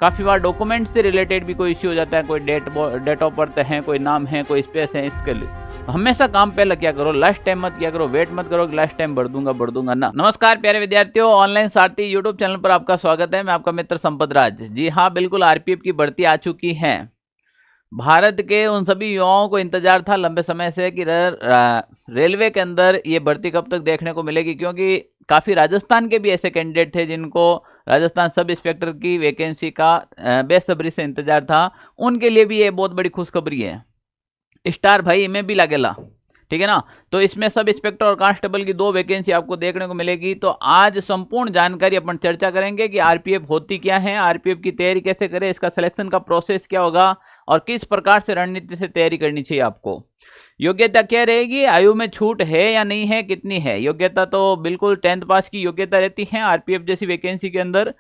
काफ़ी बार डॉक्यूमेंट से रिलेटेड भी कोई इश्यू हो जाता है, कोई डेट ऑफ बर्थ है, कोई नाम है, कोई स्पेस है, इसके लिए तो हमेशा काम पहले क्या करो, लास्ट टाइम मत किया करो, वेट मत करो कि लास्ट टाइम बढ़ दूंगा ना। नमस्कार प्यारे विद्यार्थियों, ऑनलाइन सारथी यूट्यूब चैनल पर आपका स्वागत है। मैं आपका मित्र संपत राज। जी हाँ, बिल्कुल आरपीएफ की भर्ती आ चुकी है। भारत के उन सभी युवाओं को इंतजार था लंबे समय से कि रेलवे के अंदर ये भर्ती कब तक देखने को मिलेगी, क्योंकि काफ़ी राजस्थान के भी ऐसे कैंडिडेट थे जिनको राजस्थान सब इंस्पेक्टर की वैकेंसी का बेसब्री से इंतजार था। उनके लिए भी ये बहुत बड़ी खुशखबरी है। स्टार भाई में भी लगेला, ठीक है ना। तो इसमें सब इंस्पेक्टर और कांस्टेबल की 2 वैकेंसी आपको देखने को मिलेगी। तो आज संपूर्ण जानकारी अपन चर्चा करेंगे कि आरपीएफ होती क्या है, आरपीएफ की तैयारी कैसे करें, इसका सिलेक्शन का प्रोसेस क्या होगा और किस प्रकार से रणनीति से तैयारी करनी चाहिए आपको। योग्यता क्या रहेगी, आयु में छूट है या नहीं है, कितनी है योग्यता, तो बिल्कुल 10th पास की योग्यता रहती है आरपीएफ जैसी वैकेंसी के अंदर।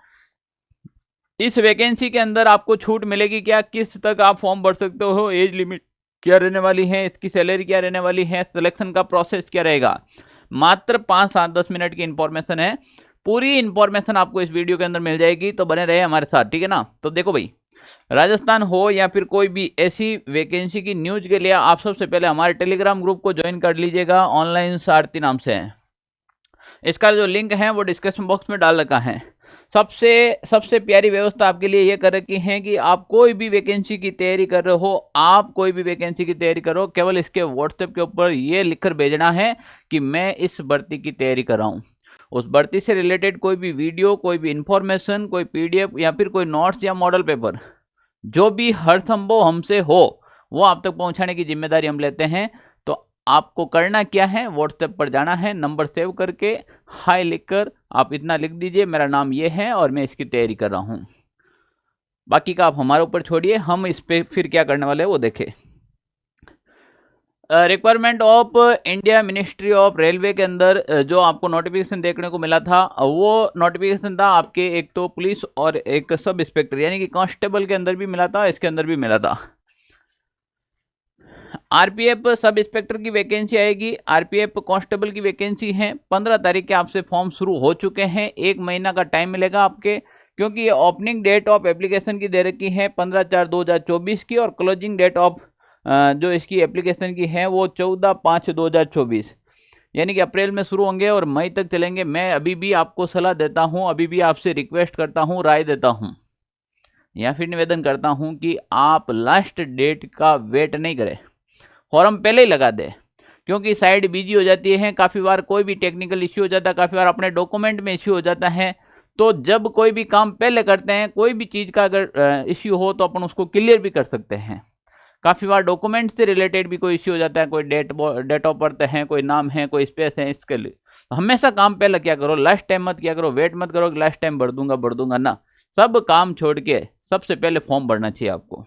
इस वैकेंसी के अंदर आपको छूट मिलेगी क्या, किस तक आप फॉर्म भर सकते हो, एज लिमिट क्या रहने वाली है, इसकी सैलरी क्या रहने वाली है, सिलेक्शन का प्रोसेस क्या रहेगा। मात्र 5-7-10 मिनट की इंफॉर्मेशन है। पूरी इंफॉर्मेशन आपको इस वीडियो के अंदर मिल जाएगी, तो बने रहे हमारे साथ, ठीक है ना। तो देखो भाई, राजस्थान हो या फिर कोई भी ऐसी वैकेंसी की न्यूज के लिए आप सबसे पहले हमारे टेलीग्राम ग्रुप को ज्वाइन कर लीजिएगा, ऑनलाइन सारथी नाम से है। इसका जो लिंक है वो डिस्क्रिप्शन बॉक्स में डाल रखा है। सबसे प्यारी व्यवस्था आपके लिए ये कर रखी है कि आप कोई भी वैकेंसी की तैयारी कर रहे हो, आप कोई भी वैकेंसी की तैयारी करो, केवल इसके व्हाट्सएप के ऊपर ये लिखकर भेजना है कि मैं इस भर्ती की तैयारी कर रहा हूँ। उस भर्ती से रिलेटेड कोई भी वीडियो, कोई भी इंफॉर्मेशन, कोई पीडीएफ या फिर कोई नोट्स या मॉडल पेपर, जो भी हर संभव हमसे हो वो आप तक पहुंचाने की जिम्मेदारी हम लेते हैं। तो आपको करना क्या है, व्हाट्सएप पर जाना है, नंबर सेव करके हाय लिखकर आप इतना लिख दीजिए, मेरा नाम ये है और मैं इसकी तैयारी कर रहा हूं। बाकी का आप हमारे ऊपर छोड़िए, हम इस पे फिर क्या करने वाले हैं वो देखें। Requirement of India ministry of railway के अंदर जो आपको नोटिफिकेशन देखने को मिला था, वो नोटिफिकेशन था आपके एक तो पुलिस और एक सब इंस्पेक्टर यानी कि कांस्टेबल के अंदर भी मिला था, इसके अंदर भी मिला था। आरपीएफ सब इंस्पेक्टर की वैकेंसी आएगी, आरपीएफ कांस्टेबल की वैकेंसी है। 15 तारीख के आपसे फॉर्म शुरू हो चुके हैं, 1 महीना का टाइम मिलेगा आपके, क्योंकि ये ओपनिंग डेट ऑफ एप्लीकेशन की दे रखी है 15/4/2024 की, और क्लोजिंग डेट ऑफ जो इसकी एप्लीकेशन की है वो 14/5/2024, यानी कि अप्रैल में शुरू होंगे और मई तक चलेंगे। मैं अभी भी आपको सलाह देता हूं, अभी भी आपसे रिक्वेस्ट करता हूं, राय देता हूं या फिर निवेदन करता हूं कि आप लास्ट डेट का वेट नहीं करें, फॉर्म पहले ही लगा दे, क्योंकि साइड बिजी हो जाती है। काफ़ी बार कोई भी टेक्निकल इश्यू हो जाता है, काफ़ी बार अपने डॉक्यूमेंट में इश्यू हो जाता है। तो जब कोई भी काम पहले करते हैं, कोई भी चीज़ का अगर इश्यू हो तो अपन उसको क्लियर भी कर सकते हैं। काफ़ी बार डॉक्यूमेंट से रिलेटेड भी कोई इश्यू हो जाता है, कोई डेट ऑफ बर्थ है, कोई नाम है, कोई स्पेस है, इसके लिए तो हमेशा काम पहले क्या करो, लास्ट टाइम मत किया करो, वेट मत करो कि लास्ट टाइम बढ़ दूंगा ना। सब काम छोड़ के सबसे पहले फॉर्म भरना चाहिए आपको।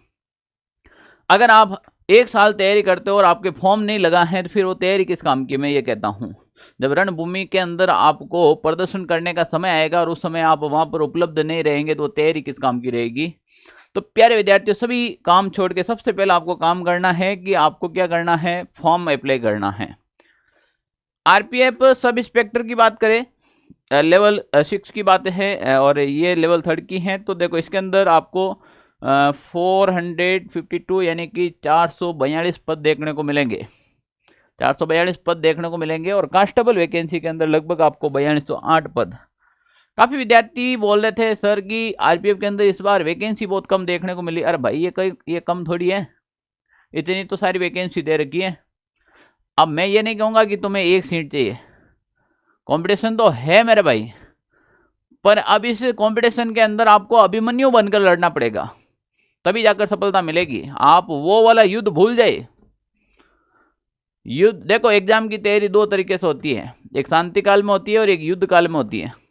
अगर आप 1 साल तैयारी करते हो और आपके फॉर्म नहीं लगा है तो फिर वो तैयारी किस काम की, मैं ये कहता हूँ। जब रणभूमि के अंदर आपको प्रदर्शन करने का समय आएगा और उस समय आप वहाँ पर उपलब्ध नहीं रहेंगे तो वो तैयारी किस काम की रहेगी। तो प्यारे विद्यार्थियों, सभी काम छोड़ के सबसे पहले आपको काम करना है कि आपको क्या करना है, फॉर्म अप्लाई करना है। आरपीएफ सब इंस्पेक्टर की बात करें, लेवल 6 की बात है और ये लेवल 3 की है। तो देखो इसके अंदर आपको 452 यानी कि 442 पद देखने को मिलेंगे, 442 पद देखने को मिलेंगे। और कांस्टेबल वैकेंसी के अंदर लगभग आपको 4208 पद। काफ़ी विद्यार्थी बोल रहे थे सर कि आरपीएफ के अंदर इस बार वैकेंसी बहुत कम देखने को मिली। अरे भाई, ये कम थोड़ी है, इतनी तो सारी वैकेंसी दे रखी है। अब मैं ये नहीं कहूँगा कि तुम्हें 1 सीट चाहिए, कंपटीशन तो है मेरे भाई, पर अब इस कंपटीशन के अंदर आपको अभिमन्यु बनकर लड़ना पड़ेगा, तभी जाकर सफलता मिलेगी। आप वो वाला युद्ध भूल जाए। युद्ध देखो, एग्जाम की तैयारी 2 तरीके से होती है, एक शांति काल में होती है और एक युद्ध काल में होती है।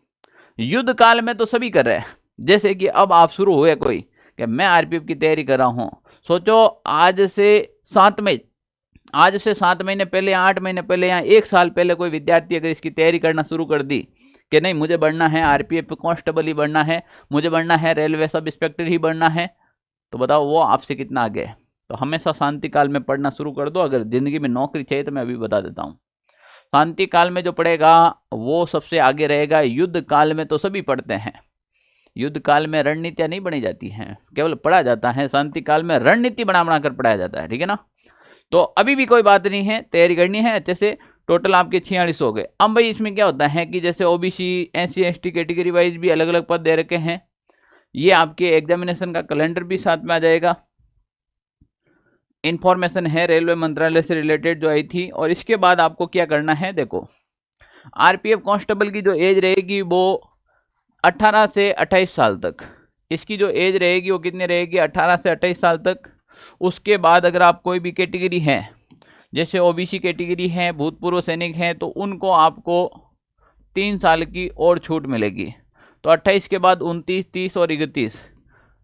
युद्ध काल में तो सभी कर रहे हैं, जैसे कि अब आप शुरू हुए कोई कि मैं आरपीएफ की तैयारी कर रहा हूँ। सोचो आज से 7 महीने पहले, 8 महीने पहले या 1 साल पहले कोई विद्यार्थी अगर इसकी तैयारी करना शुरू कर दी कि नहीं मुझे बढ़ना है, आरपीएफ कांस्टेबल ही बढ़ना है, मुझे बढ़ना है रेलवे सब इंस्पेक्टर ही बढ़ना है, तो बताओ वो आपसे कितना आगे है। तो हमेशा शांति काल में पढ़ना शुरू कर दो। अगर ज़िंदगी में नौकरी चाहिए तो मैं अभी बता देता हूँ, शांति काल में जो पढ़ेगा वो सबसे आगे रहेगा। युद्ध काल में तो सभी पढ़ते हैं, युद्ध काल में रणनीतियाँ नहीं बनी जाती हैं, केवल पढ़ा जाता है। शांति काल में रणनीति बना कर पढ़ाया जाता है, ठीक है ना। तो अभी भी कोई बात नहीं है, तैयारी करनी है अच्छे से। टोटल आपके 46 हो गए। अब भाई इसमें क्या होता है कि जैसे OBC SC ST category wise भी अलग अलग पद दे रखे हैं। ये आपके एग्जामिनेशन का कैलेंडर भी साथ में आ जाएगा। इंफॉर्मेशन है रेलवे मंत्रालय से रिलेटेड जो आई थी। और इसके बाद आपको क्या करना है, देखो आरपीएफ कांस्टेबल की जो एज रहेगी वो 18 से 28 साल तक। इसकी जो एज रहेगी वो कितनी रहेगी, 18 से 28 साल तक। उसके बाद अगर आप कोई भी कैटेगरी है, जैसे ओबीसी कैटेगरी है, भूतपूर्व सैनिक हैं, तो उनको आपको 3 साल की और छूट मिलेगी। तो 28 के बाद 29, 30 और 31,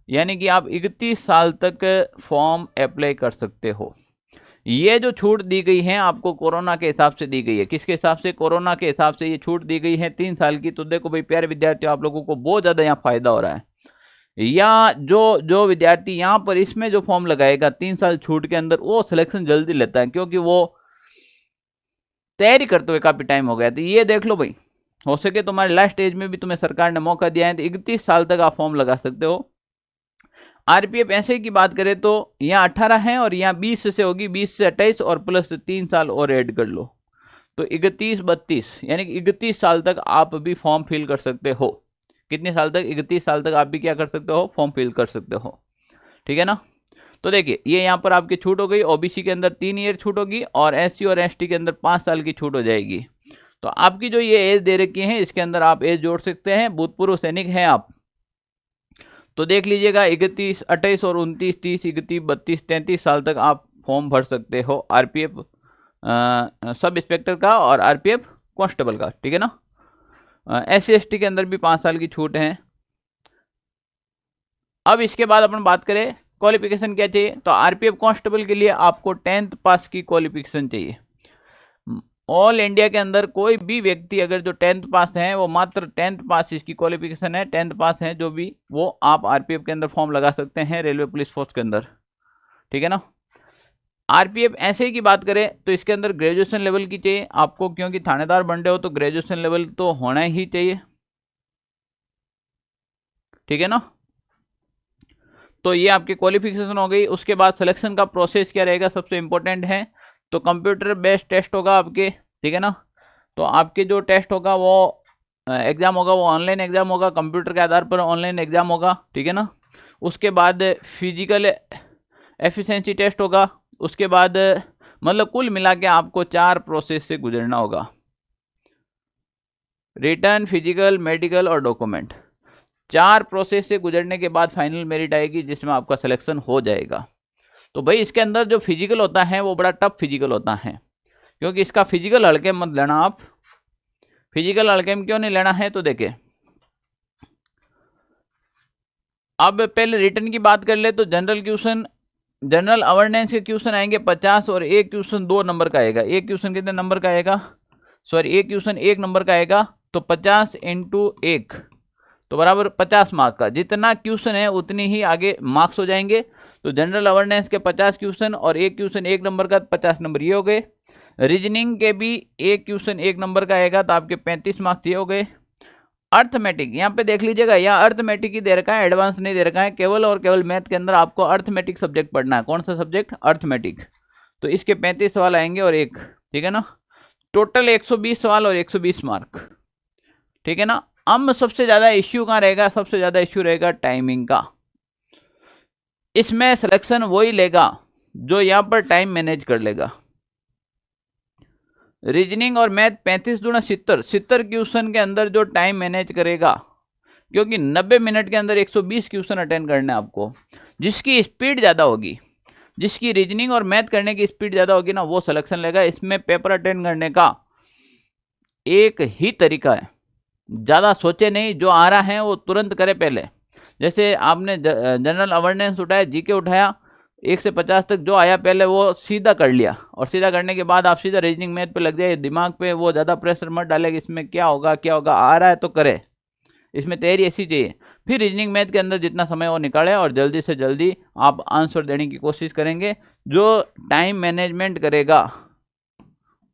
यानी कि आप 31 साल तक फॉर्म अप्लाई कर सकते हो। ये जो छूट दी गई है आपको कोरोना के हिसाब से दी गई है। किसके हिसाब से, कोरोना के हिसाब से ये छूट दी गई है 3 साल की। तो देखो भाई प्यारे विद्यार्थियों, आप लोगों को बहुत ज़्यादा यहाँ फायदा हो रहा है। या जो विद्यार्थी यहाँ पर इसमें जो फॉर्म लगाएगा 3 साल छूट के अंदर, वो सिलेक्शन जल्दी लेता है, क्योंकि वो तैयारी करते हुए काफ़ी टाइम हो गया। तो ये देख लो भाई, हो सके तुम्हारे लास्ट एज में भी तुम्हें सरकार ने मौका दिया है, तो 31 साल तक आप फॉर्म लगा सकते हो। आरपीएफ ऐसे की बात करें तो यहाँ 18 है और यहाँ 20 से होगी, 20 से 28 और प्लस 3 साल और ऐड कर लो, तो 31, 32, यानी कि 31 साल तक आप भी फॉर्म फिल कर सकते हो। कितने साल तक, 31 साल तक आप भी क्या कर सकते हो, फॉर्म फिल कर सकते हो, ठीक है ना। तो देखिए ये यहाँ पर आपकी छूट हो गई। ओबीसी के अंदर 3 ईयर छूट होगी और SC और ST के अंदर 5 साल की छूट हो जाएगी। तो आपकी जो ये एज दे रखी है इसके अंदर आप एज जोड़ सकते हैं। भूतपूर्व सैनिक हैं आप, तो देख लीजिएगा 31, 28 और 29, 30, 31, 32, 33 साल तक आप फॉर्म भर सकते हो आरपीएफ सब इंस्पेक्टर का और आरपीएफ कांस्टेबल का, ठीक है ना। SC ST के अंदर भी 5 साल की छूट है। अब इसके बाद अपन बात करें क्वालिफिकेशन क्या चाहिए, तो आरपीएफ कांस्टेबल के लिए आपको 10th पास की क्वालिफिकेशन चाहिए। ऑल इंडिया के अंदर कोई भी व्यक्ति अगर जो 10th पास है, वो मात्र 10th पास इसकी क्वालिफिकेशन है, 10th पास है जो भी, वो आप आरपीएफ के अंदर फॉर्म लगा सकते हैं रेलवे पुलिस फोर्स के अंदर, ठीक है ना। आरपीएफ ऐसे की बात करें तो इसके अंदर ग्रेजुएशन लेवल की चाहिए आपको, क्योंकि थानेदार बन रहे हो तो ग्रेजुएशन लेवल तो होना ही चाहिए, ठीक है ना। तो ये आपकी क्वालिफिकेशन हो गई। उसके बाद सिलेक्शन का प्रोसेस क्या रहेगा, सबसे इंपॉर्टेंट है, तो कंप्यूटर बेस्ड टेस्ट होगा आपके, ठीक है ना। तो आपके जो टेस्ट होगा वो एग्जाम होगा, वो ऑनलाइन एग्जाम होगा, कंप्यूटर के आधार पर ऑनलाइन एग्जाम होगा, ठीक है ना। उसके बाद फिजिकल एफिशिएंसी टेस्ट होगा। उसके बाद मतलब कुल मिला के आपको 4 प्रोसेस से गुजरना होगा, रिटर्न, फिजिकल, मेडिकल और डॉक्यूमेंट। 4 प्रोसेस से गुजरने के बाद फाइनल मेरिट आएगी जिसमें आपका सिलेक्शन हो जाएगा। तो भाई इसके अंदर जो फिजिकल होता है वो बड़ा टफ फिजिकल होता है, क्योंकि इसका फिजिकल हल्के मत लेना आप। फिजिकल हल्के में क्यों नहीं लेना है, तो देखिए अब पहले रिटर्न की बात कर ले तो जनरल क्वेश्चन, जनरल अवेयरनेस के क्वेश्चन आएंगे 50 और एक क्वेश्चन 2 नंबर का आएगा। एक क्वेश्चन कितने नंबर का आएगा, सॉरी एक क्वेश्चन 1 नंबर का आएगा, तो 50 × 1 तो बराबर 50 मार्क का। जितना क्वेश्चन है उतनी ही आगे मार्क्स हो जाएंगे। तो जनरल अवेयरनेस के 50 क्वेश्चन और एक क्वेश्चन 1 नंबर का 50 नंबर ये हो गए। रीजनिंग के भी एक क्वेश्चन 1 नंबर का आएगा तो आपके 35 मार्क्स ये हो गए। अर्थमेटिक यहाँ पे देख लीजिएगा, यहाँ अर्थमेटिक ही दे रखा है, एडवांस नहीं दे रखा है। केवल और केवल मैथ के अंदर आपको अर्थमेटिक सब्जेक्ट पढ़ना है। कौन सा सब्जेक्ट, अर्थमेटिक। तो इसके 35 सवाल आएंगे और एक, ठीक है ना। टोटल 120 सवाल और 120 मार्क, ठीक है ना। अब सबसे ज्यादा इश्यू कहाँ रहेगा, सबसे ज्यादा इश्यू रहेगा टाइमिंग का। इसमें सिलेक्शन वही लेगा जो यहाँ पर टाइम मैनेज कर लेगा। रीजनिंग और मैथ 35 × 70 क्वेश्चन के अंदर जो टाइम मैनेज करेगा, क्योंकि 90 मिनट के अंदर 120 क्वेश्चन अटेंड करने हैं आपको। जिसकी स्पीड ज़्यादा होगी, जिसकी रीजनिंग और मैथ करने की स्पीड ज़्यादा होगी ना, वो सिलेक्शन लेगा। इसमें पेपर अटेंड करने का एक ही तरीका है, ज़्यादा सोचे नहीं, जो आ रहा है वो तुरंत करे पहले। जैसे आपने जनरल अवेयरनेस उठाया, जीके उठाया, 1 से 50 तक जो आया पहले वो सीधा कर लिया, और सीधा करने के बाद आप सीधा रीजनिंग मैथ पे लग जाए। दिमाग पे वो ज़्यादा प्रेशर मत डाले कि इसमें क्या होगा क्या होगा, आ रहा है तो करे। इसमें तैयारी ऐसी चाहिए। फिर रीजनिंग मैथ के अंदर जितना समय वो निकाले और जल्दी से जल्दी आप आंसर देने की कोशिश करेंगे। जो टाइम मैनेजमेंट करेगा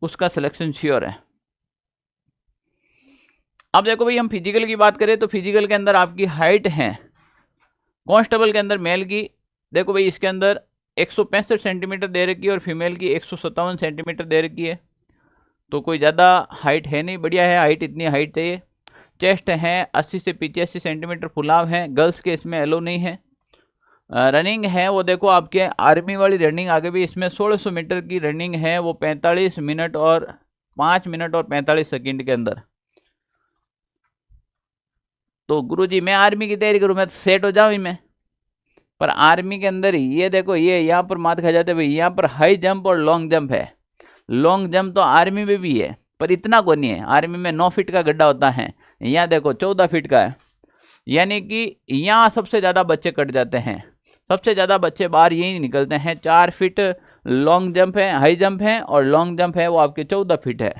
उसका सिलेक्शन श्योर है। अब देखो भाई, हम फिजिकल की बात करें तो फिजिकल के अंदर आपकी हाइट है कांस्टेबल के अंदर मेल की, देखो भाई इसके अंदर 165 सेंटीमीटर दे रखी है और फीमेल की 157 सेंटीमीटर दे रखी है। तो कोई ज़्यादा हाइट है नहीं, बढ़िया है हाइट, इतनी हाइट चाहिए। चेस्ट है 80 से 85 सेंटीमीटर फुलाव है, गर्ल्स के इसमें एलो नहीं है। रनिंग है वो देखो आपके आर्मी वाली रनिंग आगे भी इसमें 1600 मीटर की रनिंग है, वो 45 मिनट और 5 मिनट और 45 सेकंड के अंदर। तो गुरुजी मैं आर्मी की तैयारी करूँ, मैं तो सेट हो जाऊँ ही मैं। पर आर्मी के अंदर ये देखो, ये यहाँ पर मात खा जाते भाई, यहाँ पर हाई जंप और लॉन्ग जंप है। लॉन्ग जंप तो आर्मी में भी है पर इतना को नहीं है, आर्मी में 9 फीट का गड्ढा होता है, यहाँ देखो 14 फीट का है। यानी कि यहाँ सबसे ज़्यादा बच्चे कट जाते हैं, सबसे ज़्यादा बच्चे बाहर यही निकलते हैं। 4 फीट लॉन्ग जंप है, हाई जंप है, और लॉन्ग जंप है वो आपके 14 फीट है।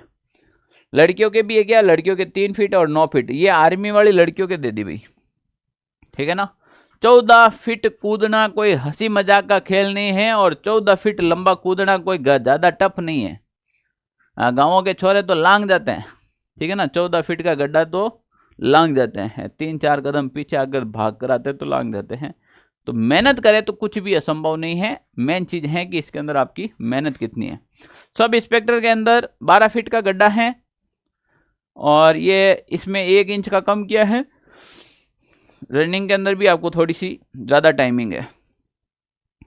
लड़कियों के भी है क्या, लड़कियों के 3 फीट और 9 फीट, ये आर्मी वाली लड़कियों के दे दी भाई, ठीक है ना। 14 फीट कूदना कोई हंसी मजाक का खेल नहीं है, और 14 फीट लंबा कूदना कोई ज़्यादा टफ नहीं है। गाँवों के छोरे तो लांग जाते हैं, ठीक है ना। 14 फीट का गड्ढा तो लांग जाते हैं, 3-4 कदम पीछे अगर भाग कर आते तो लांग जाते हैं। तो मेहनत करें तो कुछ भी असंभव नहीं है, मेन चीज़ है कि इसके अंदर आपकी मेहनत कितनी है। सब इंस्पेक्टर के अंदर 12 फीट का गड्ढा है, और ये इसमें 1 इंच का कम किया है। रनिंग के अंदर भी आपको थोड़ी सी ज़्यादा टाइमिंग है,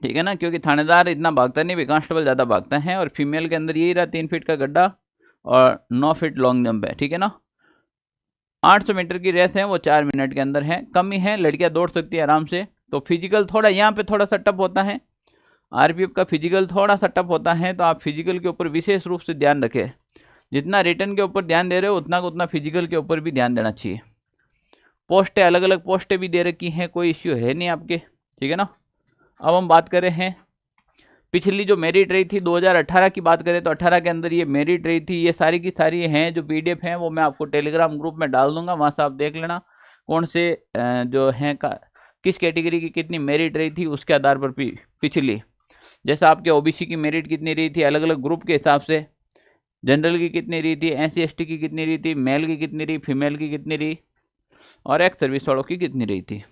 ठीक है ना, क्योंकि थानेदार इतना भागता नहीं, कांस्टेबल ज़्यादा भागता है। और फीमेल के अंदर यही रहा 3 फीट का गड्ढा और 9 फीट लॉन्ग जंप है, ठीक है ना। 800 मीटर की रेस है वो 4 मिनट के अंदर है, कम ही है, लड़कियां दौड़ सकती है आराम से। तो फिजिकल थोड़ा यहाँ पे थोड़ा सा टफ होता है, आरपीएफ का फिजिकल थोड़ा सा टफ होता है, तो आप फिजिकल के ऊपर विशेष रूप से ध्यान रखें। जितना रिटर्न के ऊपर ध्यान दे रहे हो उतना उतना फिजिकल के ऊपर भी ध्यान देना चाहिए। पोस्टें अलग अलग पोस्टें भी दे रखी हैं, कोई इश्यू है नहीं आपके, ठीक है ना। अब हम बात करें हैं पिछली जो मेरिट रही थी 2018 की बात करें तो 18 के अंदर ये मेरिट रही थी, ये सारी की सारी हैं जो पीडीएफ हैं वो मैं आपको टेलीग्राम ग्रुप में डाल दूंगा, वहाँ से आप देख लेना कौन से जो हैं किस कैटेगरी की कितनी मेरिट रही थी उसके आधार पर पिछली, जैसा आपके ओबीसी की मेरिट कितनी रही थी अलग अलग ग्रुप के हिसाब से, जनरल की कितनी रही थी, SC ST की कितनी रही थी, मेल की कितनी रही, फीमेल की कितनी रही, और एक्स सर्विस वालों की कितनी रही थी।